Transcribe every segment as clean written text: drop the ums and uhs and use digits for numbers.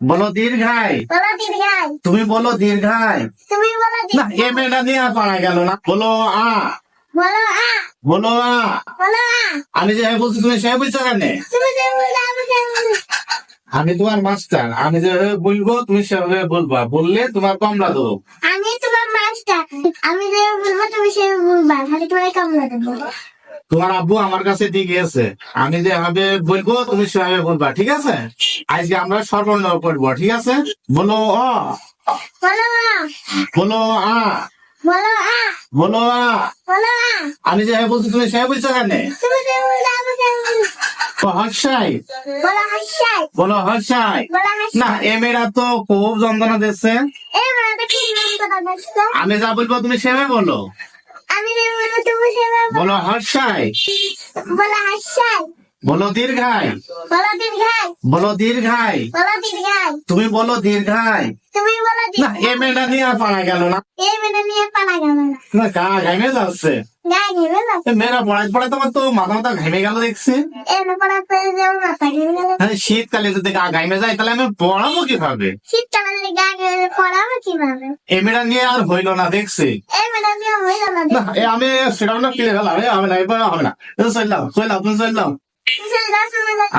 বলো দীর্ঘায়। বলো দীর্ঘায়। তুমি বলো দীর্ঘায়। তুমি বলো না এ মেয়েটা নিয়ে আর পারা গেল না। বলো আ। বলো আ। বলো আ। বলো আ। আমি যে বলছি তুমি সে বলছো কেন? তুমি যে বললে আমি যে বলি। আমি তোমার মাস্টার, আমি যেভাবে বলবো তুমি সেভাবে বলবা, বললে তোমার কমলা দেবো। আমি তোমার মাস্টার, আমি যে বলবো তুমি সে বলবা, খালি তোমার কামলা দেবো। তোমার আব্বু আমার কাছে দিয়ে গিয়েছে, আমি যেভাবে বলবো তুমি সেভাবে বলবা, ঠিক আছে? আজকে আমরা স্বরবর্ণ পড়বো, ঠিক আছে? বলো অ। বলো আ। বলো আ। বলো আ। বলো আ। বলো আ। আমি যেভাবে বলছি তুমি সেভাবে বলছো কেন? তুমি যে বললে আমি যে বলি। হর্ষাই। বলো হাসাই। বলো হর্ষাই। বলো না হাসাই। এ মেয়েরা তো খুব যন্ত্রণা দিচ্ছে। এই মানে কি নাম কথা বলছো? আমি যা বলবো তুমি সেভাবে বলো। আমি যে বলবো তুমি সে বলবা। বলো হর্ষাই। বলো হাসাই। বলো দীর্ঘায়। বলো দীর্ঘায়। বলো দীর্ঘায়। বলো দীর্ঘায়। তুমি বলো দীর্ঘায়। তুমি বলো না দীর্ঘায়। এ মেয়েটা নিয়ে আর পারা গেল না। এই মানে নিয়ে পালা গেল না। না গা ঘেমে যাচ্ছে। গায়ে ঘেমে যাচ্ছে। এ মেয়েরা পড়াইতে পড়াইতে আমার তো মাথা মাথা ঘেমে গেল দেখছি। এনে পড়াতে যেমন মাথা ঘেমে গেল। হ্যাঁ, শীতকালে যদি গা ঘেমে যায় তাহলে আমি পড়াবো কিভাবে? শীতকালে যদি গায়ে ঘেমে পড়াবে কিভাবে? এ মেয়েরা নিয়ে আর হইলো না দেখছি। এই মানে নিয়ে হয়ে গেল না এ আমি সেটা না কিনে ফেলাম, হবে না এবার হবে না। চললাম চললাম তুমি চললাম।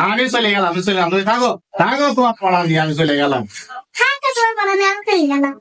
আমি চলে গেলাম, আমি চলে গেলাম, তুমি থাকো থাকো তোমার পড়া নিয়ে আমি চলে গেলাম। হ্যাঁ তোমার পড়া নিয়ে আমি চলে গেলাম।